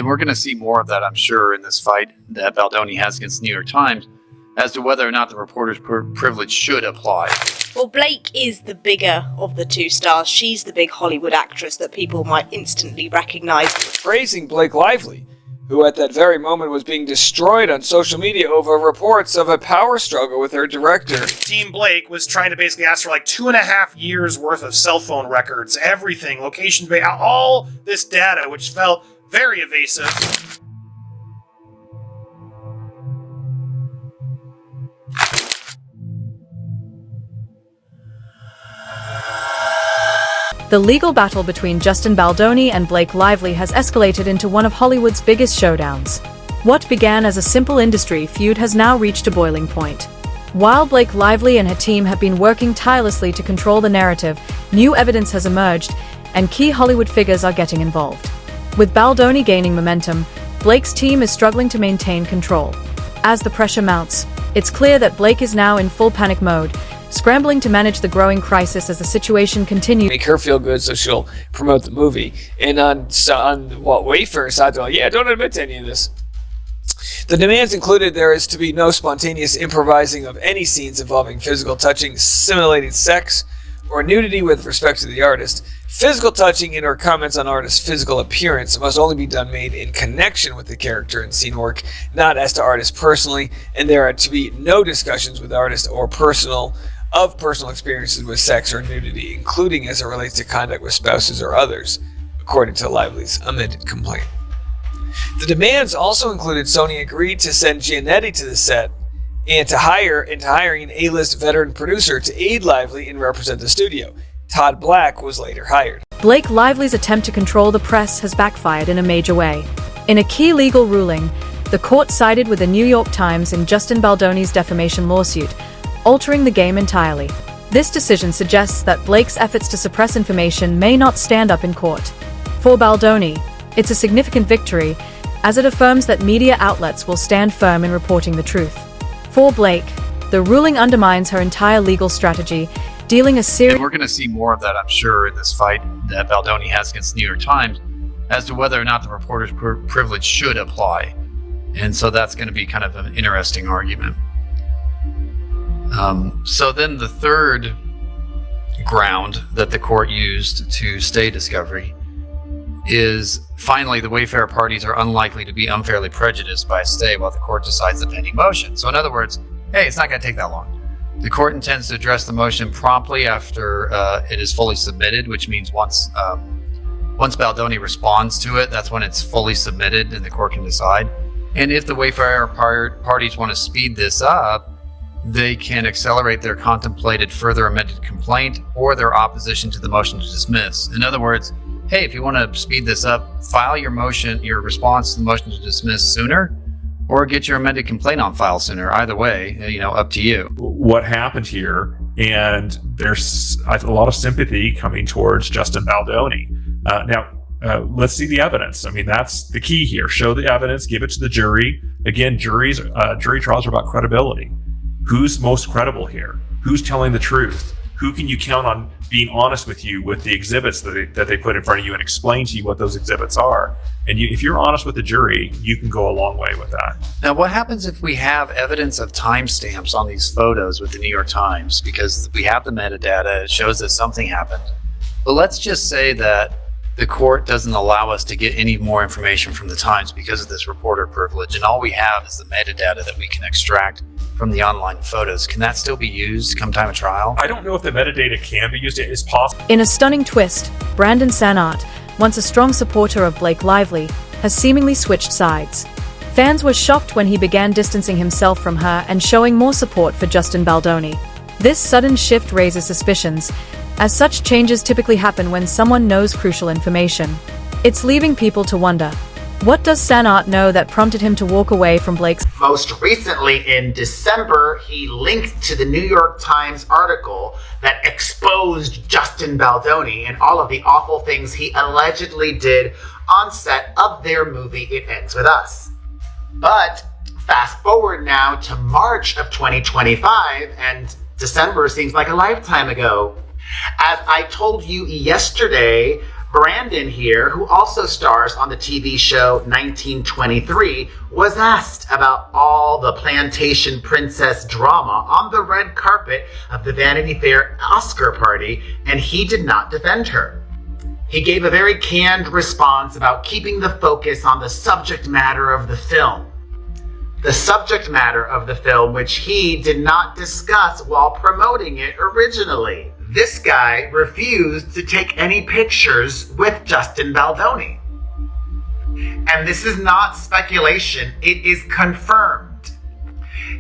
And we're going to see more of that, I'm sure, in this fight that Baldoni has against the New York Times as to whether or not the reporter's privilege should apply. Well, Blake is the bigger of the two stars. She's the big Hollywood actress that people might instantly recognize. Praising Blake Lively, who at that very moment was being destroyed on social media over reports of a power struggle with her director. Team Blake was trying to basically ask for like 2.5 years worth of cell phone records, everything, location, all this data, which felt very evasive. The legal battle between Justin Baldoni and Blake Lively has escalated into one of Hollywood's biggest showdowns. What began as a simple industry feud has now reached a boiling point. While Blake Lively and her team have been working tirelessly to control the narrative, new evidence has emerged, and key Hollywood figures are getting involved. With Baldoni gaining momentum, Blake's team is struggling to maintain control. As the pressure mounts, it's clear that Blake is now in full panic mode, scrambling to manage the growing crisis as the situation continues. Make her feel good so she'll promote the movie. And on Wayfair's side, they're like, yeah, don't admit to any of this. The demands included there is to be no spontaneous improvising of any scenes involving physical touching, simulating sex, or nudity with respect to the artist. Physical touching and or comments on artist's physical appearance must only be made in connection with the character and scene work, not as to artist personally, and there are to be no discussions with the artist or personal experiences with sex or nudity, including as it relates to conduct with spouses or others, according to Lively's amended complaint. The demands also included Sony agreed to send Giannetti to the set and hiring an A-list veteran producer to aid Lively and represent the studio. Todd Black was later hired. Blake Lively's attempt to control the press has backfired in a major way. In a key legal ruling, the court sided with the New York Times in Justin Baldoni's defamation lawsuit, altering the game entirely. This decision suggests that Blake's efforts to suppress information may not stand up in court. For Baldoni, it's a significant victory, as it affirms that media outlets will stand firm in reporting the truth. For Blake, the ruling undermines her entire legal strategy, dealing a serious... And we're going to see more of that, I'm sure, in this fight that Baldoni has against the New York Times as to whether or not the reporter's privilege should apply. And so that's going to be kind of an interesting argument. So then the third ground that the court used to stay discovery is finally the Wayfair parties are unlikely to be unfairly prejudiced by a stay while the court decides the pending motion. So in other words, hey, it's not going to take that long. The court intends to address the motion promptly after it is fully submitted, which means once Baldoni responds to it, that's when it's fully submitted and the court can decide. And if the Wayfair parties want to speed this up, they can accelerate their contemplated further amended complaint or their opposition to the motion to dismiss. In other words, hey, if you want to speed this up, file your response to the motion to dismiss sooner, or get your amended complaint on file sooner. Either way, up to you. What happened here, and there's a lot of sympathy coming towards Justin Baldoni. Let's see the evidence. I mean, that's the key here. Show the evidence, give it to the jury. Again, jury trials are about credibility. Who's most credible here? Who's telling the truth? Who can you count on being honest with you with the exhibits that they put in front of you and explain to you what those exhibits are? And if you're honest with the jury, you can go a long way with that. Now, what happens if we have evidence of timestamps on these photos with the New York Times? Because we have the metadata, it shows that something happened. But let's just say that the court doesn't allow us to get any more information from the Times because of this reporter privilege, and all we have is the metadata that we can extract from the online photos. Can that still be used come time of trial? I don't know if the metadata can be used. It is possible. In a stunning twist, Brandon Sanart, once a strong supporter of Blake Lively, has seemingly switched sides. Fans were shocked when he began distancing himself from her and showing more support for Justin Baldoni. This sudden shift raises suspicions, as such changes typically happen when someone knows crucial information. It's leaving people to wonder, what does Sanart know that prompted him to walk away from Blake's... Most recently, in December, he linked to the New York Times article that exposed Justin Baldoni and all of the awful things he allegedly did on set of their movie It Ends With Us. But fast forward now to March of 2025, and December seems like a lifetime ago. As I told you yesterday, Brandon here, who also stars on the TV show 1923, was asked about all the Plantation Princess drama on the red carpet of the Vanity Fair Oscar party, and he did not defend her. He gave a very canned response about keeping the focus on the subject matter of the film. The subject matter of the film, which he did not discuss while promoting it originally. This guy refused to take any pictures with Justin Baldoni. And this is not speculation, it is confirmed.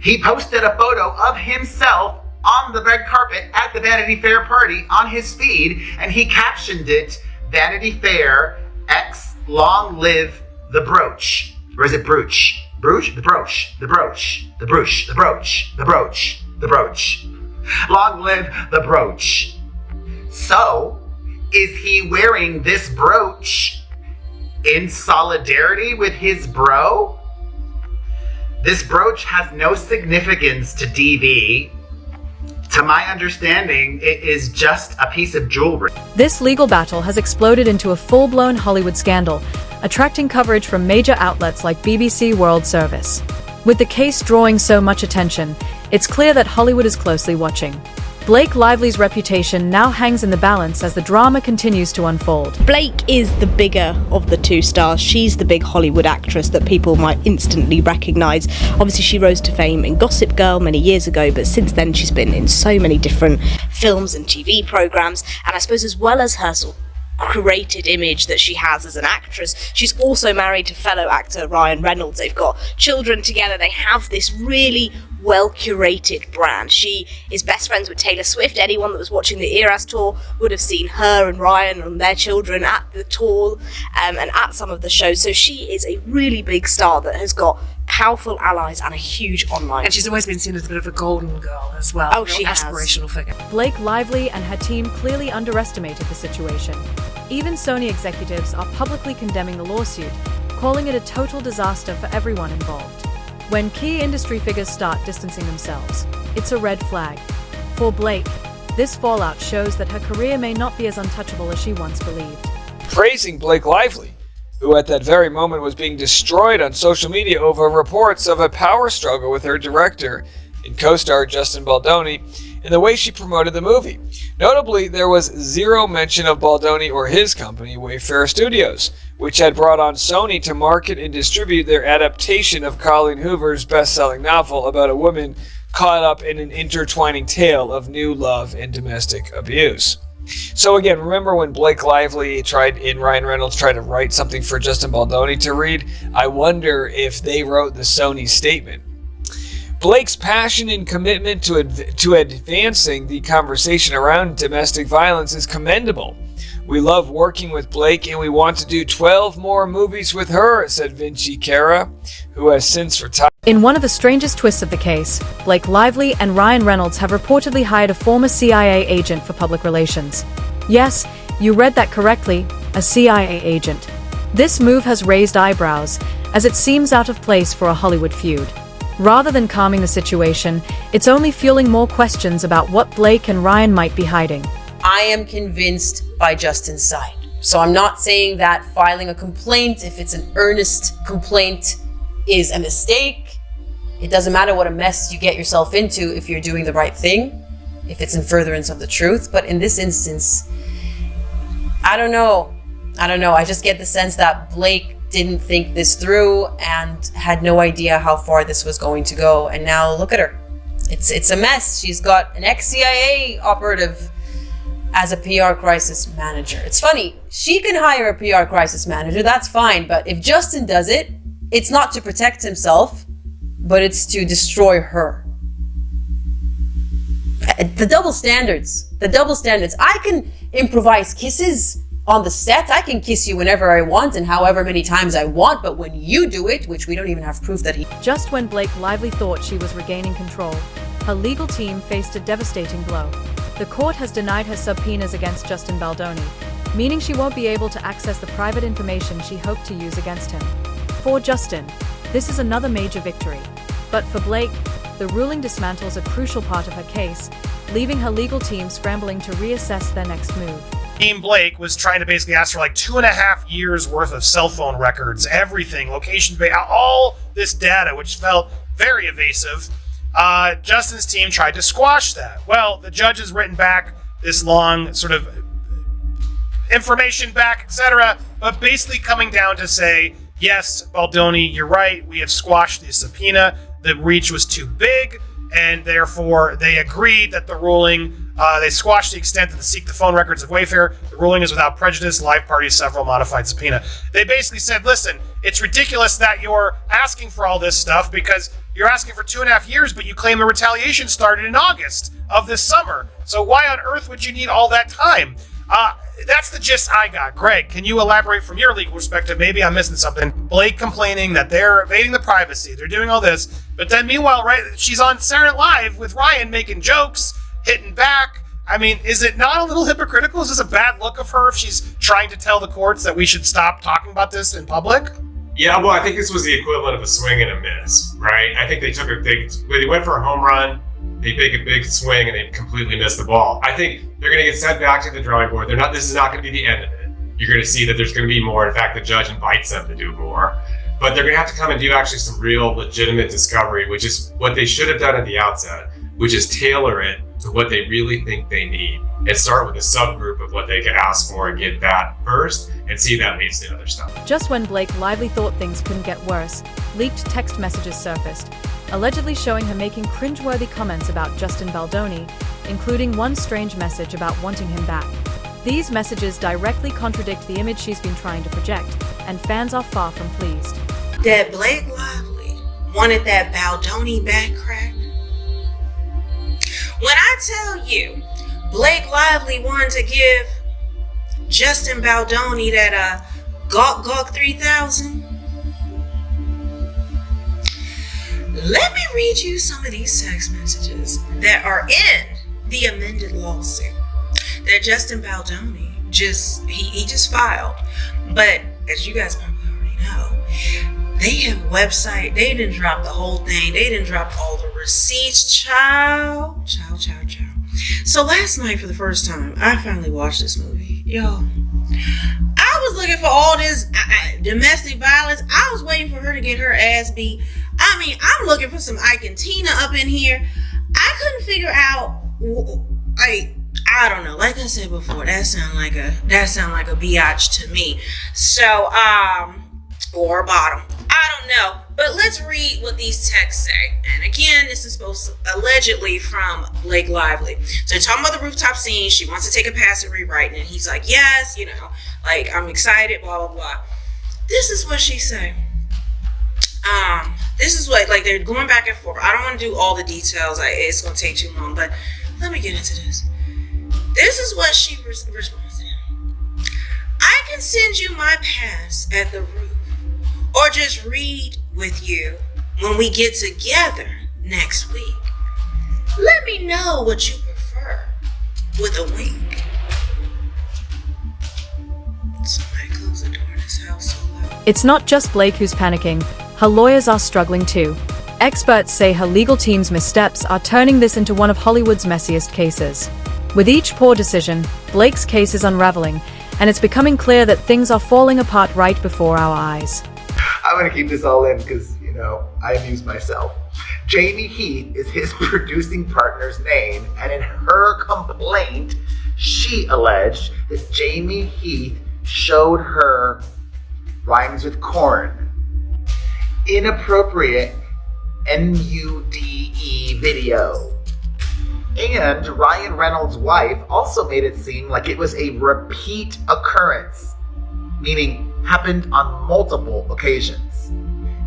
He posted a photo of himself on the red carpet at the Vanity Fair party on his feed, and he captioned it, Vanity Fair X Long Live the Brooch. Or is it brooch? Brooch? The brooch. The brooch. The brooch. The brooch. The brooch. The brooch. Long live the brooch. So, is he wearing this brooch in solidarity with his bro? This brooch has no significance to DV. To my understanding, it is just a piece of jewelry. This legal battle has exploded into a full-blown Hollywood scandal, attracting coverage from major outlets like BBC World Service. With the case drawing so much attention, it's clear that Hollywood is closely watching. Blake Lively's reputation now hangs in the balance as the drama continues to unfold. Blake is the bigger of the two stars. She's the big Hollywood actress that people might instantly recognise. Obviously, she rose to fame in Gossip Girl many years ago, but since then she's been in so many different films and TV programmes, and I suppose as well as her sort of curated image that she has as an actress, she's also married to fellow actor Ryan Reynolds. They've got children together. They have this really well-curated brand. She is best friends with Taylor Swift. Anyone that was watching the Eras tour would have seen her and Ryan and their children at the tour and at some of the shows. So she is a really big star that has got powerful allies and a huge online. And she's always been seen as a bit of a golden girl as well. Oh, she has. Aspirational figure. Blake Lively and her team clearly underestimated the situation. Even Sony executives are publicly condemning the lawsuit, calling it a total disaster for everyone involved. When key industry figures start distancing themselves, it's a red flag. For Blake, this fallout shows that her career may not be as untouchable as she once believed. Praising Blake Lively, who at that very moment was being destroyed on social media over reports of a power struggle with her director and co-star Justin Baldoni, and the way she promoted the movie. Notably, there was zero mention of Baldoni or his company, Wayfarer Studios, which had brought on Sony to market and distribute their adaptation of Colleen Hoover's best-selling novel about a woman caught up in an intertwining tale of new love and domestic abuse. So again, remember when Blake Lively and Ryan Reynolds tried to write something for Justin Baldoni to read? I wonder if they wrote the Sony statement. Blake's passion and commitment to advancing the conversation around domestic violence is commendable. We love working with Blake and we want to do 12 more movies with her, said Vinci Cara, who has since retired. In one of the strangest twists of the case, Blake Lively and Ryan Reynolds have reportedly hired a former CIA agent for public relations. Yes, you read that correctly, a CIA agent. This move has raised eyebrows, as it seems out of place for a Hollywood feud. Rather than calming the situation, it's only fueling more questions about what Blake and Ryan might be hiding. I am convinced by Justin's side. So I'm not saying that filing a complaint, if it's an earnest complaint, is a mistake. It doesn't matter what a mess you get yourself into if you're doing the right thing, if it's in furtherance of the truth. But in this instance, I don't know. I just get the sense that Blake didn't think this through and had no idea how far this was going to go. And now look at her. It's a mess. She's got an ex-CIA operative as a PR crisis manager. It's funny. She can hire a PR crisis manager. That's fine. But if Justin does it, it's not to protect himself, but it's to destroy her. The double standards. I can improvise kisses on the set. I can kiss you whenever I want and however many times I want, but when you do it, which we don't even have proof that he... Just when Blake Lively thought she was regaining control, her legal team faced a devastating blow. The court has denied her subpoenas against Justin Baldoni, meaning she won't be able to access the private information she hoped to use against him. For Justin, this is another major victory. But for Blake, the ruling dismantles a crucial part of her case, leaving her legal team scrambling to reassess their next move. Team Blake was trying to basically ask for like 2.5 years worth of cell phone records, everything, location, all this data, which felt very evasive. Justin's team tried to squash that. Well, the judge has written back this long sort of information back, etc., but basically coming down to say, yes, Baldoni, you're right, we have squashed the subpoena. The reach was too big, and therefore they agreed that the ruling, they squashed the extent to seek the phone records of Wayfair. The ruling is without prejudice, live parties, several modified subpoena. They basically said, listen, it's ridiculous that you're asking for all this stuff because you're asking for 2.5 years, but you claim the retaliation started in August of this summer. So why on earth would you need all that time? That's the gist I got. Greg, can you elaborate from your legal perspective? Maybe I'm missing something. Blake complaining that they're evading the privacy. They're doing all this. But then meanwhile, right, she's on Saturday Night Live with Ryan making jokes, hitting back. I mean, is it not a little hypocritical? Is this a bad look of her if she's trying to tell the courts that we should stop talking about this in public? Yeah, well, I think this was the equivalent of a swing and a miss, right? I think they went for a home run. They make a big swing and they completely miss the ball. I think they're going to get sent back to the drawing board. This is not going to be the end of it. You're going to see that there's going to be more. In fact, the judge invites them to do more. But they're going to have to come and do actually some real legitimate discovery, which is what they should have done at the outset, which is tailor it to what they really think they need and start with a subgroup of what they could ask for and get that first and see if that leads to other stuff. Just when Blake Lively thought things couldn't get worse, leaked text messages surfaced, allegedly showing her making cringeworthy comments about Justin Baldoni, including one strange message about wanting him back. These messages directly contradict the image she's been trying to project, and fans are far from pleased. That Blake Lively wanted that Baldoni back crack. When I tell you Blake Lively wanted to give Justin Baldoni that Gawk 3000, let me read you some of these text messages that are in the amended lawsuit that Justin Baldoni just filed. But as you guys probably already know, they have a website. They didn't drop the whole thing. They didn't drop all the receipts. Ciao. So last night, for the first time, I finally watched this movie. Y'all, I was looking for all this domestic violence. I was waiting for her to get her ass beat. I mean, I'm looking for some Ike and Tina up in here. I couldn't figure out, I don't know. Like I said before, that sound like a biatch to me. So, or a bottom. I don't know. But let's read what these texts say. And again, this is supposed to allegedly from Blake Lively. So they're talking about the rooftop scene. She wants to take a pass at rewriting it. He's like, yes, I'm excited, blah, blah, blah. This is what she said. This is what, they're going back and forth. I don't want to do all the details. It's going to take too long, but let me get into this. This is what she responds to him. I can send you my pass at the roof, or just read with you when we get together next week. Let me know what you prefer, with a wink. Somebody close the door in this house so loud. It's not just Blake who's panicking. Her lawyers are struggling too. Experts say her legal team's missteps are turning this into one of Hollywood's messiest cases. With each poor decision, Blake's case is unraveling, and it's becoming clear that things are falling apart right before our eyes. I'm going to keep this all in because, I amuse myself. Jamie Heath is his producing partner's name, and in her complaint, she alleged that Jamie Heath showed her rhymes with corn, inappropriate NUDE video. And Ryan Reynolds' wife also made it seem like it was a repeat occurrence, meaning happened on multiple occasions.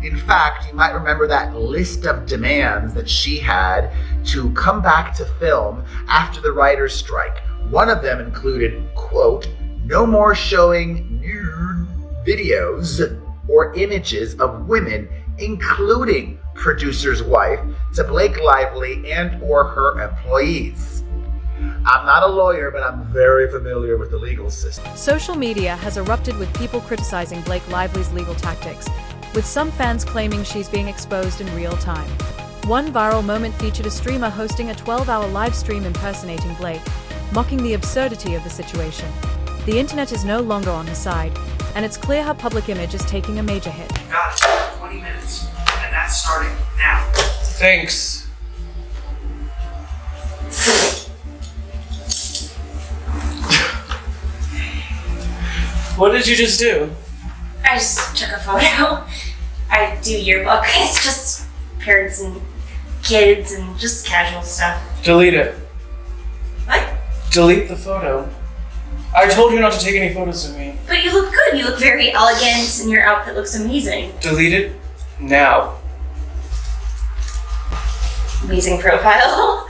In fact, you might remember that list of demands that she had to come back to film after the writer's strike. One of them included, quote, no more showing nude videos or images of women, including producer's wife, to Blake Lively and or her employees. I'm not a lawyer, but I'm very familiar with the legal system. Social media has erupted with people criticizing Blake Lively's legal tactics, with some fans claiming she's being exposed in real time. One viral moment featured a streamer hosting a 12-hour live stream impersonating Blake, mocking the absurdity of the situation. The internet is no longer on his side, and it's clear her public image is taking a major hit. Got it. 20 minutes. And that's starting now. Thanks. What did you just do? I just took a photo. I do yearbook. It's just parents and kids and just casual stuff. Delete it. What? Delete the photo. I told you not to take any photos of me. But you look good. You look very elegant and your outfit looks amazing. Delete it now. Amazing profile.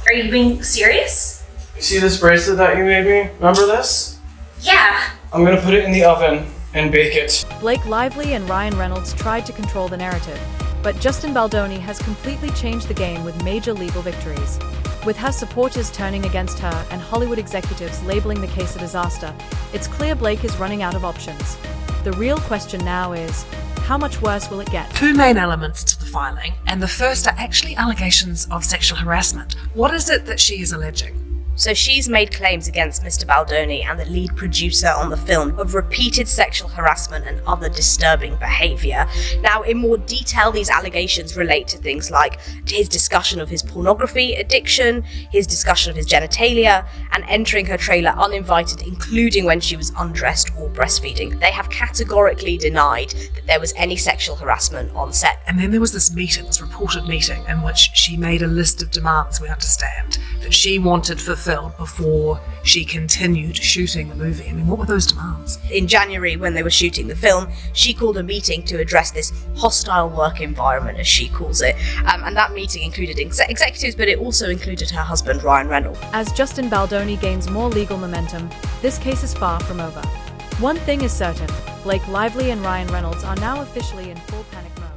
Are you being serious? You see this bracelet that you made me? Remember this? Yeah. I'm gonna put it in the oven and bake it. Blake Lively and Ryan Reynolds tried to control the narrative, but Justin Baldoni has completely changed the game with major legal victories. With her supporters turning against her and Hollywood executives labeling the case a disaster, it's clear Blake is running out of options. The real question now is, how much worse will it get? Two main elements to the filing, and the first are actually allegations of sexual harassment. What is it that she is alleging? So she's made claims against Mr. Baldoni and the lead producer on the film of repeated sexual harassment and other disturbing behaviour. Now, in more detail, these allegations relate to things like his discussion of his pornography addiction, his discussion of his genitalia, and entering her trailer uninvited, including when she was undressed or breastfeeding. They have categorically denied that there was any sexual harassment on set. And then there was this meeting, this reported meeting, in which she made a list of demands, we understand, that she wanted fulfilled before she continued shooting the movie. I mean, what were those demands? In January, when they were shooting the film, she called a meeting to address this hostile work environment, as she calls it. And that meeting included executives, but it also included her husband, Ryan Reynolds. As Justin Baldoni gains more legal momentum, this case is far from over. One thing is certain, Blake Lively and Ryan Reynolds are now officially in full panic mode.